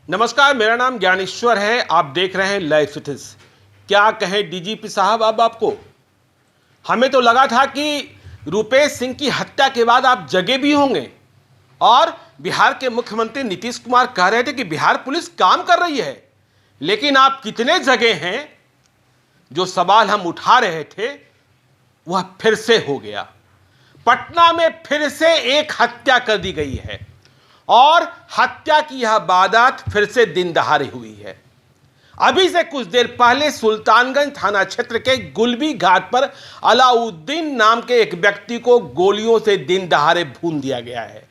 नमस्कार, मेरा नाम ज्ञानेश्वर है। आप देख रहे हैं लाइफ विथ। क्या कहें डीजीपी साहब, अब आपको हमें तो लगा था कि रुपेश सिंह की हत्या के बाद आप जगे भी होंगे और बिहार के मुख्यमंत्री नीतीश कुमार कह रहे थे कि बिहार पुलिस काम कर रही है, लेकिन आप कितने जगे हैं? जो सवाल हम उठा रहे थे वह फिर से हो गया। पटना में फिर से एक हत्या कर दी गई है और हत्या की यह वारदात फिर से दिन दहाड़े हुई है। अभी से कुछ देर पहले सुल्तानगंज थाना क्षेत्र के गुलबी घाट पर अलाउद्दीन नाम के एक व्यक्ति को गोलियों से दिन दहाड़े भून दिया गया है।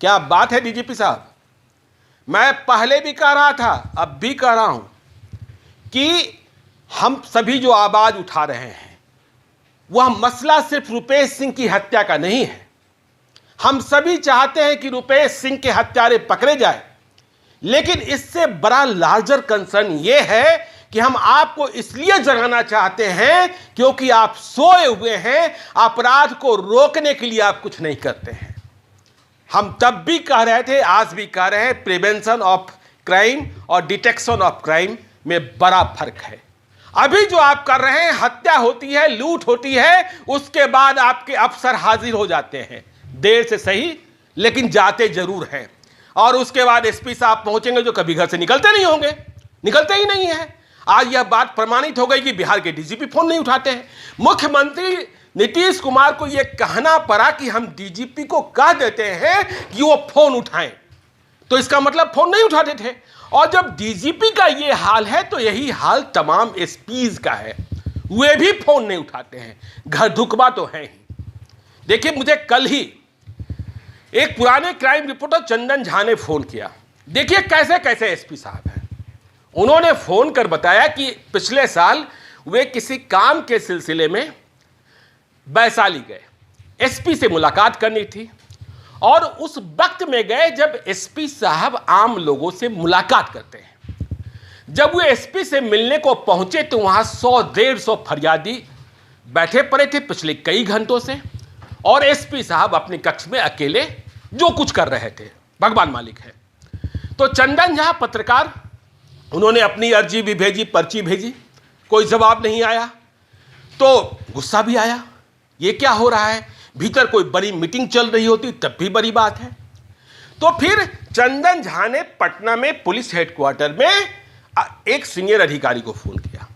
क्या बात है डीजीपी साहब? मैं पहले भी कह रहा था, अब भी कह रहा हूं कि हम सभी जो आवाज उठा रहे हैं वह मसला सिर्फ रुपेश सिंह की हत्या का नहीं है। हम सभी चाहते हैं कि रुपेश सिंह के हत्यारे पकड़े जाए, लेकिन इससे बड़ा लार्जर कंसर्न यह है कि हम आपको इसलिए जगाना चाहते हैं क्योंकि आप सोए हुए हैं। अपराध को रोकने के लिए आप कुछ नहीं करते हैं। हम तब भी कह रहे थे, आज भी कह रहे हैं, प्रिवेंशन ऑफ क्राइम और डिटेक्शन ऑफ क्राइम में बड़ा फर्क है। अभी जो आप कर रहे हैं, हत्या होती है, लूट होती है, उसके बाद आपके अफसर हाजिर हो जाते हैं, देर से सही लेकिन जाते जरूर हैं। और उसके बाद एसपी साहब पहुंचेंगे जो कभी घर से निकलते नहीं होंगे, निकलते ही नहीं है। आज यह बात प्रमाणित हो गई कि बिहार के डीजीपी फोन नहीं उठाते हैं। मुख्यमंत्री नीतीश कुमार को यह कहना पड़ा कि हम डीजीपी को कह देते हैं कि वो फोन उठाएं, तो इसका मतलब फोन नहीं उठाते थे। और जब डीजीपी का यह हाल है तो यही हाल तमाम एसपीज का है, वे भी फोन नहीं उठाते हैं। घर धुकबा तो है ही। देखिए, मुझे कल ही एक पुराने क्राइम रिपोर्टर चंदन झा ने फोन किया। देखिए कैसे कैसे एसपी साहब हैं। उन्होंने फोन कर बताया कि पिछले साल वे किसी काम के सिलसिले में वैशाली गए, एसपी से मुलाकात करनी थी और उस वक्त में गए जब एसपी साहब आम लोगों से मुलाकात करते हैं। जब वे एसपी से मिलने को पहुंचे तो वहां 100-150 फरियादी बैठे पड़े थे पिछले कई घंटों से, और एसपी साहब अपने कक्ष में अकेले जो कुछ कर रहे थे, भगवान मालिक है। तो चंदन झा पत्रकार, उन्होंने अपनी अर्जी भी भेजी, पर्ची भेजी, कोई जवाब नहीं आया। तो गुस्सा भी आया, ये क्या हो रहा है? भीतर कोई बड़ी मीटिंग चल रही होती तब भी बड़ी बात है। तो फिर चंदन झा ने पटना में पुलिस हेडक्वार्टर में एक सीनियर अधिकारी को फोन किया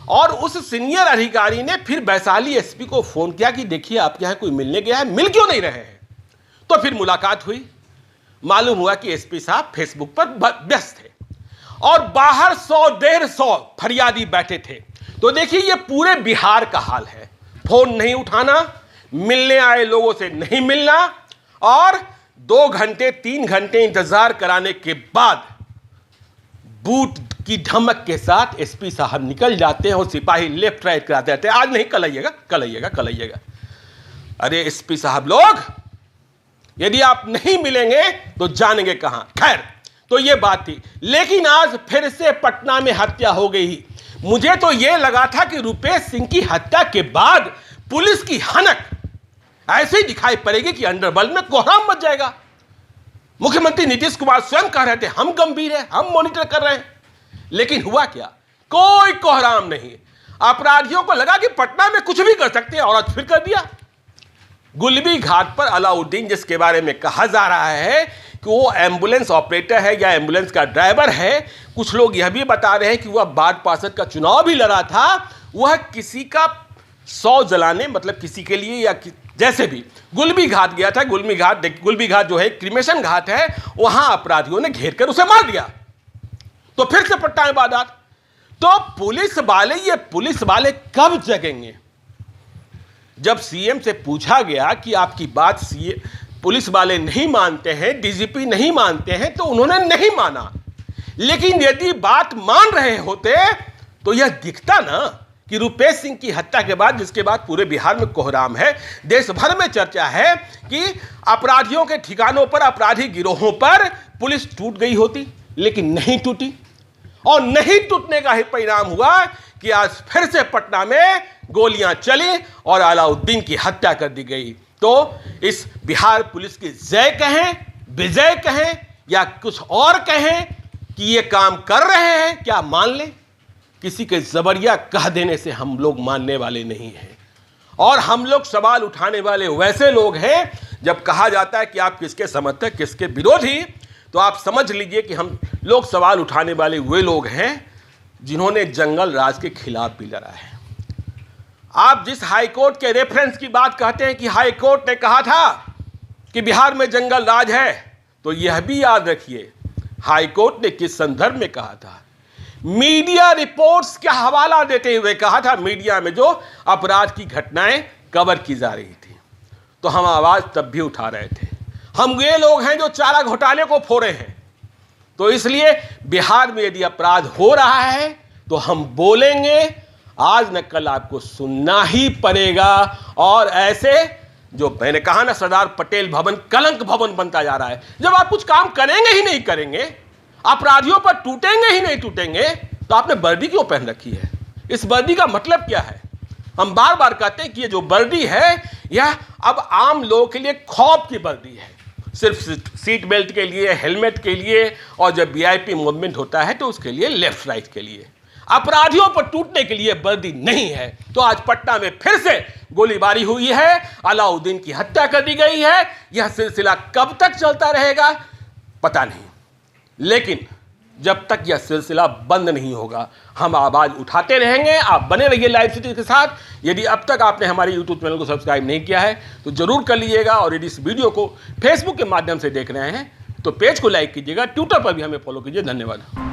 और उस सीनियर अधिकारी ने फिर वैशाली एसपी को फोन किया कि देखिए आपके यहां कोई मिलने गया है, मिल क्यों नहीं रहे हैं? तो फिर मुलाकात हुई। मालूम हुआ कि एसपी साहब फेसबुक पर व्यस्त थे और बाहर 100-150 फरियादी बैठे थे। तो देखिए, ये पूरे बिहार का हाल है। फोन नहीं उठाना, मिलने आए लोगों से नहीं मिलना, और 2 घंटे 3 घंटे इंतजार कराने के बाद बूट की धमक के साथ एसपी साहब निकल जाते हैं और सिपाही लेफ्ट राइट कराते रहते हैं, आज नहीं कल आइएगा, कल आइएगा, कल आइएगा। अरे एसपी साहब लोग, यदि आप नहीं मिलेंगे तो जानेंगे कहां? खैर, तो ये बात थी। लेकिन आज फिर से पटना में हत्या हो गई। मुझे तो यह लगा था कि रुपेश सिंह की हत्या के बाद पुलिस की हनक ऐसे ही दिखाई पड़ेगी कि अंडरवर्ल्ड में कोहराम मच जाएगा। मुख्यमंत्री नीतीश कुमार स्वयं कह रहे थे हम गंभीर हैं, हम मॉनिटर कर रहे हैं, लेकिन हुआ क्या? कोई कोहराम नहीं। अपराधियों को लगा कि पटना में कुछ भी कर सकते हैं और आज फिर कर दिया। गुलबी घाट पर अलाउद्दीन, जिसके बारे में कहा जा रहा है कि वो एम्बुलेंस ऑपरेटर है या एम्बुलेंस का ड्राइवर है, कुछ लोग यह भी बता रहे हैं कि वह वार्ड पार्षद का चुनाव भी लड़ा था। वह किसी का 100 जलाने, मतलब किसी के लिए या जैसे भी गुलबी घाट गया था। गुलबी घाट जो है क्रिमेशन घाट है, वहां अपराधियों ने घेर कर उसे मार दिया। तो फिर से पट्टा में बात। तो पुलिस वाले कब जगेंगे? जब सीएम से पूछा गया कि आपकी बात पुलिस वाले नहीं मानते हैं, डीजीपी नहीं मानते हैं, तो उन्होंने नहीं माना। लेकिन यदि बात मान रहे होते तो यह दिखता ना कि रुपेश सिंह की हत्या के बाद, जिसके बाद पूरे बिहार में कोहराम है, देश भर में चर्चा है कि अपराधियों के ठिकानों पर, अपराधी गिरोहों पर पुलिस टूट गई होती, लेकिन नहीं टूटी। और नहीं टूटने का ही परिणाम हुआ कि आज फिर से पटना में गोलियां चली और अलाउद्दीन की हत्या कर दी गई। तो इस बिहार पुलिस की जय कहें, विजय कहें या कुछ और कहें, कि ये काम कर रहे हैं, क्या मान लें? किसी के जबरिया कह देने से हम लोग मानने वाले नहीं हैं। और हम लोग सवाल उठाने वाले वैसे लोग हैं, जब कहा जाता है कि आप किसके समर्थक, किसके विरोधी, तो आप समझ लीजिए कि हम लोग सवाल उठाने वाले वे लोग हैं जिन्होंने जंगल राज के खिलाफ भी लड़ा है। आप जिस हाईकोर्ट के रेफरेंस की बात कहते हैं कि हाईकोर्ट ने कहा था कि बिहार में जंगल राज है, तो यह भी याद रखिए हाईकोर्ट ने किस संदर्भ में कहा था। मीडिया रिपोर्ट्स का हवाला देते हुए कहा था, मीडिया में जो अपराध की घटनाएं कवर की जा रही थी। तो हम आवाज तब भी उठा रहे थे। हम वे लोग हैं जो चारा घोटाले को फोड़े हैं। तो इसलिए बिहार में यदि अपराध हो रहा है तो हम बोलेंगे, आज न कल आपको सुनना ही पड़ेगा। और ऐसे जो मैंने कहा ना, सरदार पटेल भवन कलंक भवन बनता जा रहा है। जब आप कुछ काम करेंगे ही नहीं करेंगे, अपराधियों पर टूटेंगे ही नहीं टूटेंगे, तो आपने वर्दी क्यों पहन रखी है? इस वर्दी का मतलब क्या है? हम बार बार कहते हैं कि ये जो वर्दी है यह अब आम लोगों के लिए खौफ की वर्दी है। सिर्फ सीट बेल्ट के लिए, हेलमेट के लिए, और जब वीआईपी मूवमेंट होता है तो उसके लिए लेफ्ट राइट के लिए। अपराधियों पर टूटने के लिए वर्दी नहीं है। तो आज पटना में फिर से गोलीबारी हुई है, अलाउद्दीन की हत्या कर दी गई है। यह सिलसिला कब तक चलता रहेगा पता नहीं, लेकिन जब तक यह सिलसिला बंद नहीं होगा हम आवाज उठाते रहेंगे। आप बने रहिए लाइव सिटी के साथ। यदि अब तक आपने हमारे यूट्यूब चैनल को सब्सक्राइब नहीं किया है तो जरूर कर लीजिएगा, और यदि इस वीडियो को फेसबुक के माध्यम से देख रहे हैं तो पेज को लाइक कीजिएगा, ट्विटर पर भी हमें फॉलो कीजिए। धन्यवाद।